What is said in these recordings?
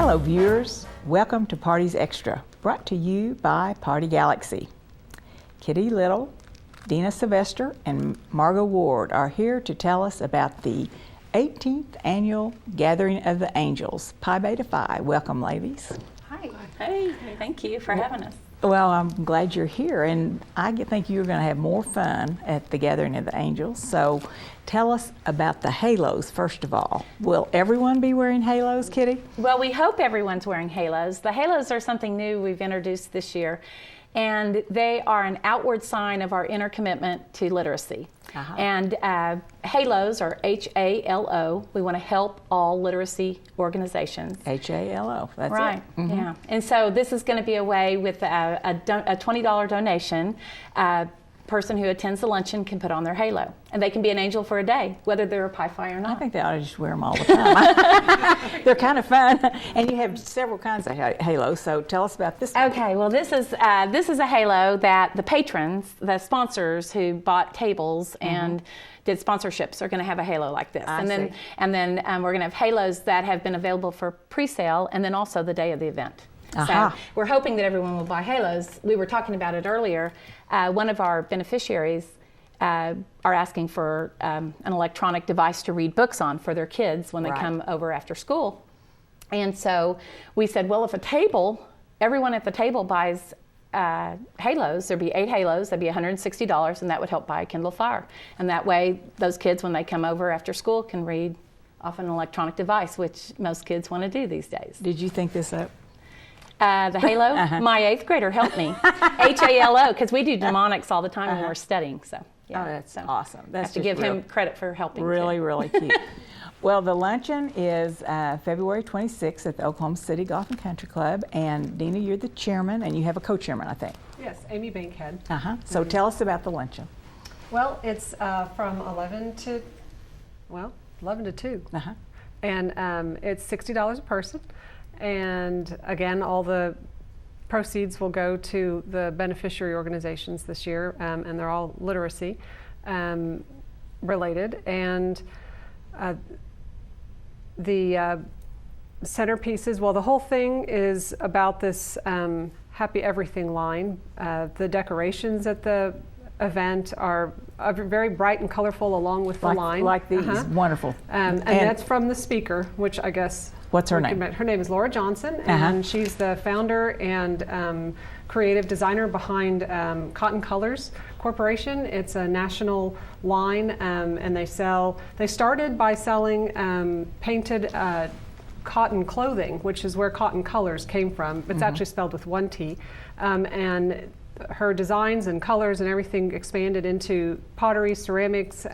Hello viewers, welcome to Parties Extra, brought to you by Party Galaxy. Kitty Little, Dina Sylvester, and Margot Ward are here to tell us about the 18th Annual Gathering of the Angels, Pi Beta Phi. Welcome, ladies. Hi. Hey, thank you for having us. Well, I'm glad you're here, and I think you're going to have more fun at the Gathering of the Angels. So tell us about the halos, first of all. Will everyone be wearing halos, Kitty? Well, we hope everyone's wearing halos. The halos are something new we've introduced this year, and they are an outward sign of our inner commitment to literacy. Uh-huh. And halos, or H-A-L-O, we want to help all literacy organizations. H-A-L-O, that's right. It. Mm-hmm. Yeah. And so this is going to be a way with a $20 donation. Person who attends the luncheon can put on their halo, and they can be an angel for a day, whether they're a Pi Phi or not. I think they ought to just wear them all the time. They're kind of fun, and you have several kinds of halos. So tell us about this one. Okay, well, this is a halo that the patrons, the sponsors who bought tables and did sponsorships, are going to have a halo like this. And then we're going to have halos that have been available for pre-sale, and then also the day of the event. So we're hoping that everyone will buy halos. We were talking about it earlier. One of our beneficiaries are asking for an electronic device to read books on for their kids when they come over after school. And so we said, well, if everyone at the table buys halos, there'd be 8 halos, that'd be $160, and that would help buy a Kindle Fire. And that way, those kids, when they come over after school, can read off an electronic device, which most kids want to do these days. Did you think this up? The halo, my 8th grader helped me. H-A-L-O, because we do mnemonics all the time when we're studying. So, yeah. Oh, that's awesome. That's I have to give him credit for helping. Really cute. Well, the luncheon is February 26th at the Oklahoma City Golf and Country Club. And Dina, you're the chairman, and you have a co-chairman, I think. Yes, Amy Bankhead. So tell us about the luncheon. Well, it's from 11 to 2. And it's $60 a person. And again, all the proceeds will go to the beneficiary organizations this year, and they're all literacy related. And the centerpieces, well, the whole thing is about this Happy Everything line. The decorations at the event are very bright and colorful along with the line. Like these, wonderful. And that's from the speaker, which I guess... What's her name? Her name is Laura Johnson, and she's the founder and creative designer behind Cotton Colors Corporation. It's a national line, and they started by selling painted cotton clothing, which is where Cotton Colors came from. It's actually spelled with 1 T. And her designs and colors and everything expanded into pottery, ceramics,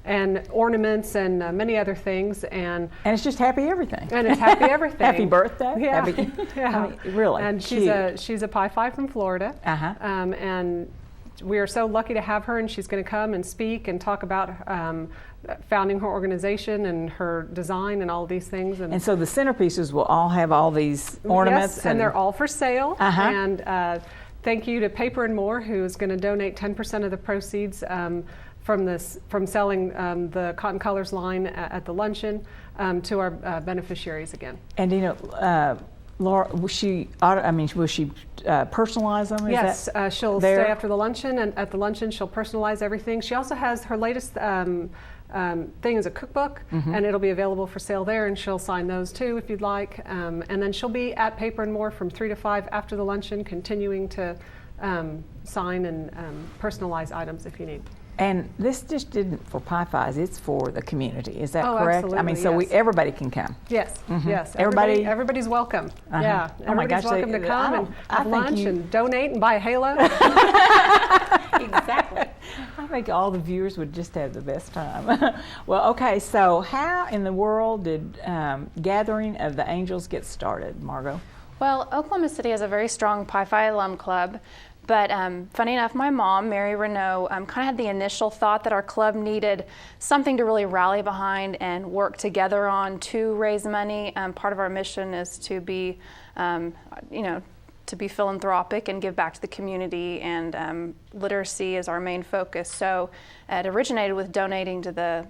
and ornaments, and many other things. And it's just happy everything. And it's happy everything. Happy birthday. Yeah. I mean, really. And she's a Pi Phi from Florida. And we are so lucky to have her, and she's going to come and speak and talk about founding her organization and her design and all these things. And so the centerpieces will all have all these ornaments. Yes, and they're all for sale. And thank you to Paper and More, who is going to donate 10% of the proceeds from selling the Cotton Colors line at the luncheon to our beneficiaries again. And Laura, will she personalize them? Yes, she'll stay after the luncheon, and at the luncheon she'll personalize everything. She also has her latest thing is a cookbook, and it'll be available for sale there, and she'll sign those too if you'd like. And then she'll be at Paper and More from 3 to 5 after the luncheon, continuing to sign and personalize items if you need. And this just isn't for Pi Phis, it's for the community. Is that correct? Absolutely, I mean, so everybody can come. Yes, yes. Everybody's welcome. Yeah, everybody's welcome to come and have lunch and donate and buy a halo. Exactly. I think all the viewers would just have the best time. Well, okay, so how in the world did Gathering of the Angels get started, Margot? Well, Oklahoma City has a very strong Pi Phi alum club. But funny enough, my mom, Mary Renault, kind of had the initial thought that our club needed something to really rally behind and work together on to raise money. Part of our mission is to be, to be philanthropic and give back to the community, and literacy is our main focus. So it originated with donating to the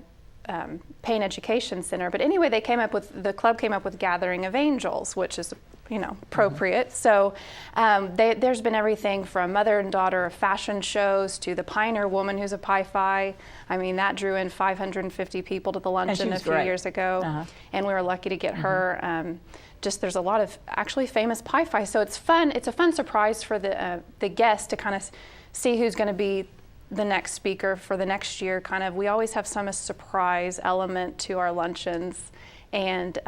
Payne Education Center. But anyway, the club came up with Gathering of Angels, which is appropriate. So there's been everything from mother and daughter fashion shows to the Pioneer Woman who's a Pi Phi. I mean, that drew in 550 people to the luncheon a few years ago, and we were lucky to get her. There's a lot of actually famous Pi Phi, so it's fun. It's a fun surprise for the guests to kind of see who's going to be the next speaker for the next year. We always have some surprise element to our luncheons, and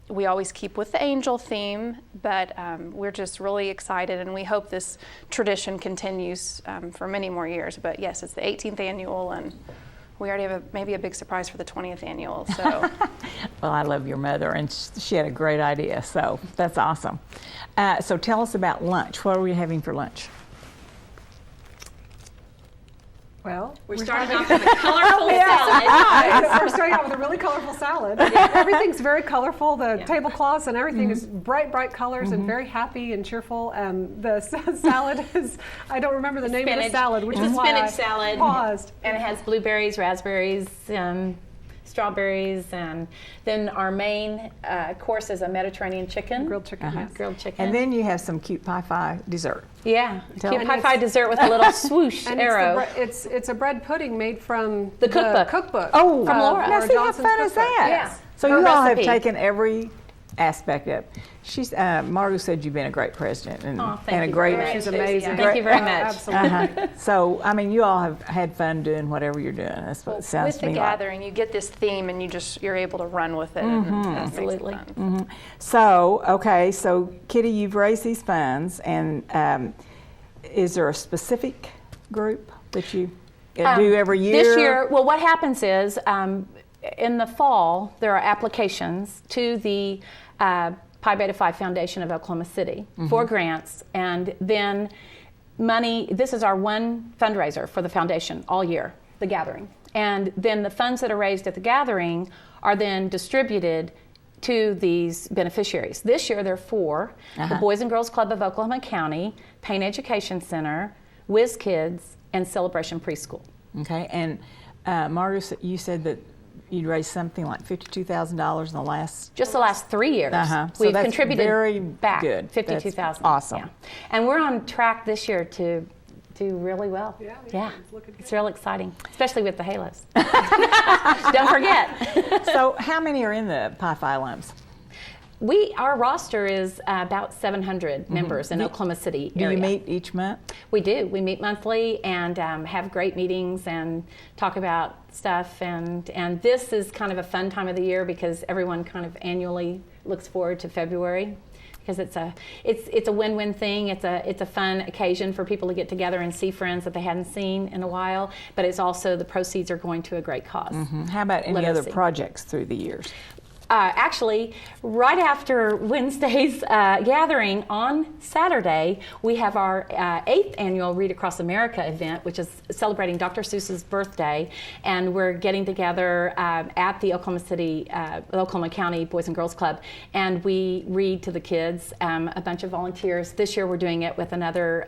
we always keep with the angel theme, but we're just really excited, and we hope this tradition continues for many more years. But yes, it's the 18th annual, and we already have maybe a big surprise for the 20th annual. So, well, I love your mother, and she had a great idea, so that's awesome. So tell us about lunch. What are we having for lunch? Well, we're starting off with a colorful salad. We're starting out with a really colorful salad. Everything's very colorful. The tablecloths and everything is bright colors and very happy and cheerful. The salad is, I don't remember the name of the salad, which is why spinach salad. Paused. And it has blueberries, raspberries, strawberries, and then our main course is a Mediterranean chicken. Grilled chicken, yes. Grilled chicken. And then you have some cute Pi Phi dessert. Yeah, cute Pi Phi dessert with a little swoosh arrow. It's a bread pudding made from the cookbook. Oh, from Laura. Now see how fun is that? Yeah. So you all have taken every aspect of it. Margot said you've been a great president and a great. She's amazing. Thank you very much. Absolutely. So I mean, you all have had fun doing whatever you're doing. That's what it sounds to me like. With the gathering, you get this theme and you're able to run with it. Absolutely. So Kitty, you've raised these funds, and is there a specific group that you do every year? This year, well, what happens is in the fall there are applications to the Pi Beta Phi Foundation of Oklahoma City for grants, and then money. This is our one fundraiser for the foundation all year, the gathering, and then the funds that are raised at the gathering are then distributed to these beneficiaries. This year there are four: the Boys and Girls Club of Oklahoma County, Payne Education Center, Whiz Kids, and Celebration Preschool. Okay, and Margaret, you said that you'd raised something like $52,000 in the last... Just the last 3 years. So We've that's contributed very back good. $52,000. Awesome. Yeah. And we're on track this year to do really well. Yeah. It's real exciting, especially with the halos. Don't forget. So how many are in the Pi Phi alums? Our roster is about 700 members in Oklahoma City area. Do you meet each month? We do. We meet monthly and have great meetings and talk about stuff. And this is kind of a fun time of the year because everyone kind of annually looks forward to February, because it's a win-win thing. It's a fun occasion for people to get together and see friends that they hadn't seen in a while. But it's also, the proceeds are going to a great cause. How about any other projects through the years? Actually, right after Wednesday's gathering on Saturday, we have our 8th annual Read Across America event, which is celebrating Dr. Seuss's birthday. And we're getting together at the Oklahoma County Boys and Girls Club, and we read to the kids, a bunch of volunteers. This year we're doing it with another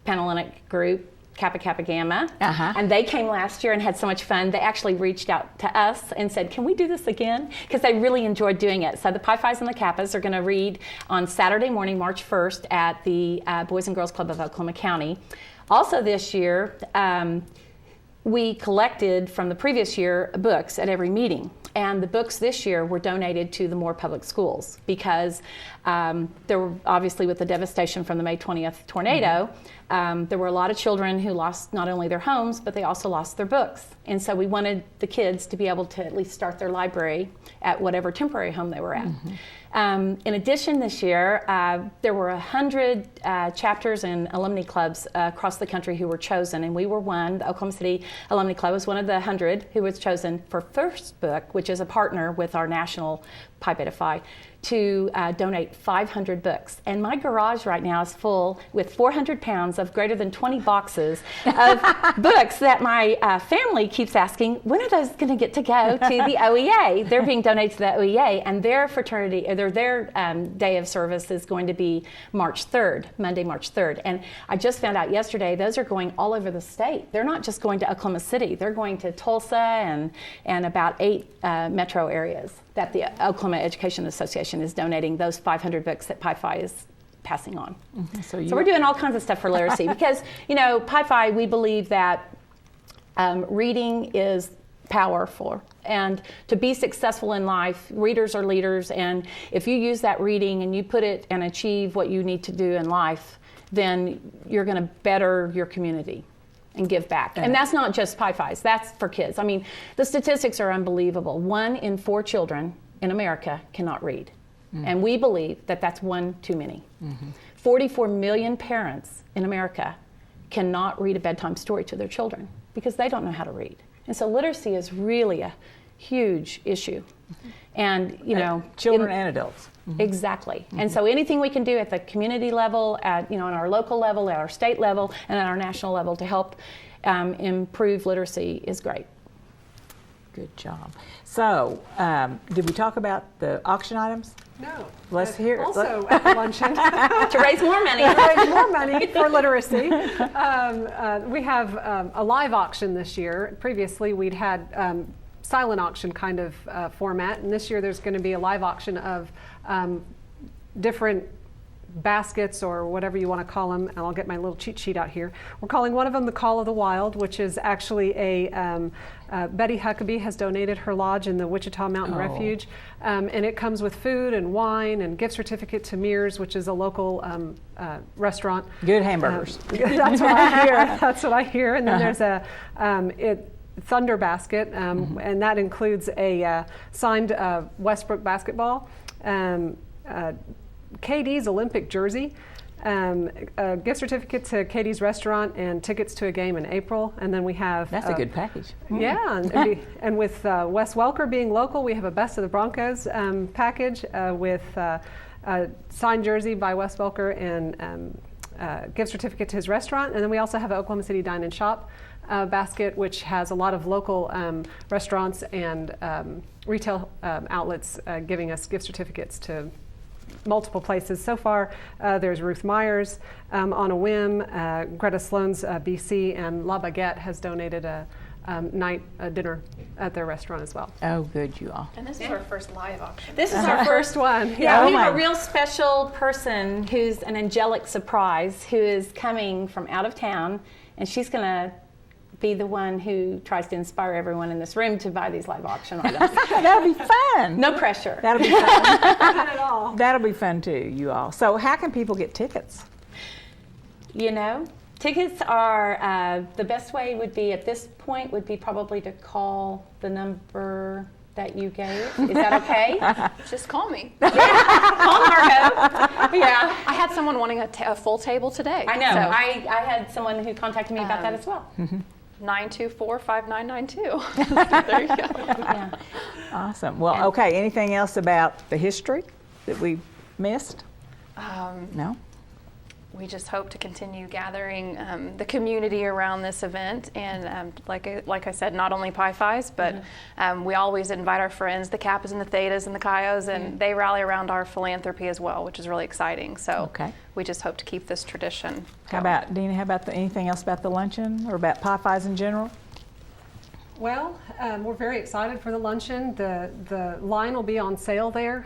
Panhellenic group, Kappa Kappa Gamma, and they came last year and had so much fun. They actually reached out to us and said, can we do this again? Because they really enjoyed doing it. So the Pi Phis and the Kappas are going to read on Saturday morning, March 1st at the Boys and Girls Club of Oklahoma County. Also this year, we collected from the previous year books at every meeting. And the books this year were donated to the Moore Public Schools because there were, obviously with the devastation from the May 20th tornado, there were a lot of children who lost not only their homes, but they also lost their books. And so we wanted the kids to be able to at least start their library at whatever temporary home they were at. In addition, this year, there were 100 chapters and alumni clubs across the country who were chosen, and we were one. The Oklahoma City Alumni Club was one of the 100 who was chosen for first book, which is a partner with our national Pi Beta Phi, to donate 500 books. And my garage right now is full with 400 pounds of greater than 20 boxes of books that my family keeps asking, when are those going to get to go to the OEA? They're being donated to the OEA, and their fraternity, or their day of service is going to be March 3rd, Monday, March 3rd. And I just found out yesterday, those are going all over the state. They're not just going to Oklahoma City. They're going to Tulsa and about 8 metro areas that the Oklahoma Education Association is donating those 500 books that Pi-Phi is passing on. Mm-hmm. So we're doing all kinds of stuff for literacy because, Pi-Phi, we believe that reading is powerful. And to be successful in life, readers are leaders. And if you use that reading and you put it and achieve what you need to do in life, then you're going to better your community and give back. And that's not just Pi-Phis, that's for kids. I mean, the statistics are unbelievable. 1 in 4 children in America cannot read. Mm-hmm. And we believe that that's 1 too many. Mm-hmm. 44 million parents in America cannot read a bedtime story to their children because they don't know how to read. And so literacy is really a huge issue. Mm-hmm. And, children and adults. Mm-hmm. Exactly. Mm-hmm. And so anything we can do at the community level, at on our local level, at our state level, and at our national level to help improve literacy is great. Good job. So, did we talk about the auction items? No. Let's hear it. Also at the luncheon. To raise more money. To raise more money for literacy. We have a live auction this year. Previously, we'd had silent auction kind of format, and this year there's going to be a live auction of different baskets or whatever you want to call them, and I'll get my little cheat sheet out here. We're calling one of them the Call of the Wild, which is actually Betty Huckabee has donated her lodge in the Wichita Mountain Refuge, and it comes with food and wine and gift certificate to Mears, which is a local restaurant. Good hamburgers. That's what I hear. That's what I hear. And then there's a Thunder basket, and that includes a signed Westbrook basketball, KD's Olympic jersey, a gift certificate to Katie's restaurant, and tickets to a game in April. And then we have that's a good package. Yeah, and with Wes Welker being local, we have a Best of the Broncos package with a signed jersey by Wes Welker and gift certificate to his restaurant. And then we also have an Oklahoma City Dine and Shop basket, which has a lot of local restaurants and retail outlets giving us gift certificates to multiple places. So far, there's Ruth Myers, On a Whim, Greta Sloan's BC, and La Baguette has donated a night dinner at their restaurant as well. Oh, good, you all. And this is our first live auction. This is our first one. Yeah, we have a real special person who's an angelic surprise who is coming from out of town, and she's going to be the one who tries to inspire everyone in this room to buy these live auction items. That'll be fun. No pressure. That'll be fun. Not at all. That'll be fun too, you all. So how can people get tickets? Tickets are, the best way would be at this point would be probably to call the number that you gave. Is that okay? Just call me. Call Margo. Yeah. I had someone wanting a full table today. I know. So, I had someone who contacted me about that as well. 924-5992. There you go. Yeah. Awesome. Well, okay. Anything else about the history that we missed? No? We just hope to continue gathering the community around this event, and like I said, not only Pi-Phis, but we always invite our friends, the Kappas and the Thetas and the Chios, and they rally around our philanthropy as well, which is really exciting. So we just hope to keep this tradition. How about, Dina, anything else about the luncheon or about Pi-Phis in general? Well, we're very excited for the luncheon. The line will be on sale there.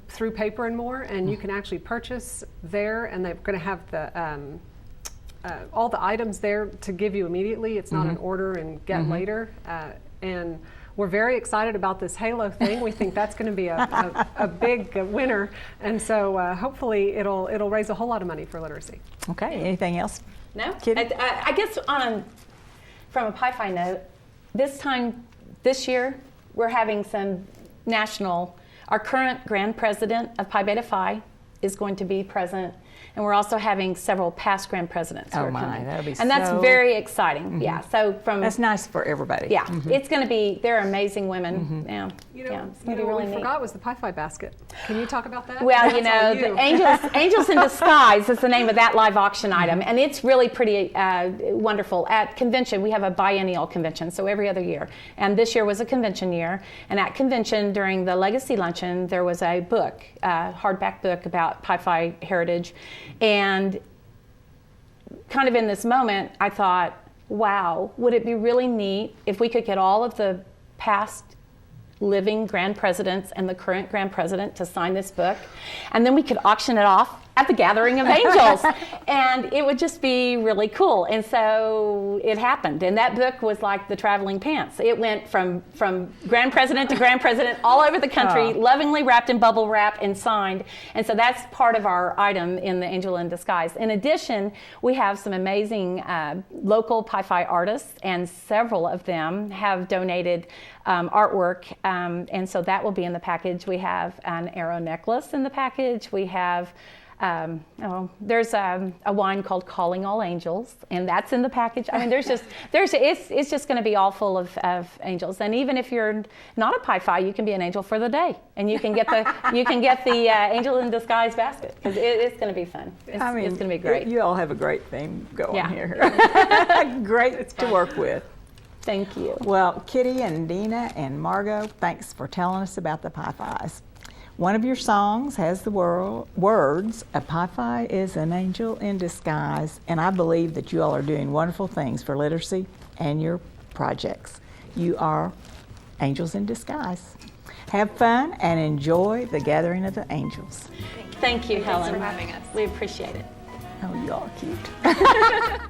Through Paper and More, and you can actually purchase there, and they're going to have the all the items there to give you immediately. It's not an order and get later, and we're very excited about this Halo thing. We think that's going to be a big winner, and so hopefully it'll raise a whole lot of money for literacy. Okay. Anything else? No. Kitty? I guess from a Pi-Phi note, this year we're having some national. Our current Grand President of Pi Beta Phi is going to be present And we're also having several past grand presidents who are coming. That'll be and that's very exciting. Yeah. So that's nice for everybody. Yeah. It's going to be. They're amazing women. Yeah. You know, it's going to be really what we neat. forgot was the Pi-Fi basket. Can you talk about that? Well, the Angels in Disguise is the name of that live auction item, and it's really pretty wonderful. At convention, we have a biennial convention, so every other year. And this year was a convention year. And at convention, during the Legacy Luncheon, there was a book, a hardback book about Pi-Fi heritage. And kind of in this moment, I thought, wow, would it be really neat if we could get all of the past living grand presidents and the current grand president to sign this book, and then we could auction it off at the Gathering of Angels, and it would just be really cool. And so it happened, and that book was like the traveling pants. It went from grand president to grand president all over the country, lovingly wrapped in bubble wrap and signed. And so that's part of our item in the Angel in Disguise. In addition, we have some amazing local Pi-Fi artists, and several of them have donated artwork, and so that will be in the package. We have an arrow necklace in the package. We have there's a wine called Calling All Angels, and that's in the package. I mean, it's just going to be all full of angels. And even if you're not a Pi-Fi, you can be an angel for the day, and you can get the Angel in Disguise basket, because it's going to be fun. It's going to be great. You all have a great thing going here. Great to work with. Thank you. Well, Kitty and Dina and Margot, thanks for telling us about the Pi-Fis. One of your songs has the words, "A Pi-Fi is an angel in disguise," and I believe that you all are doing wonderful things for literacy and your projects. You are angels in disguise. Have fun and enjoy the Gathering of the Angels. Thank you, Helen. Thanks for having us. We appreciate it. Oh, you all are cute.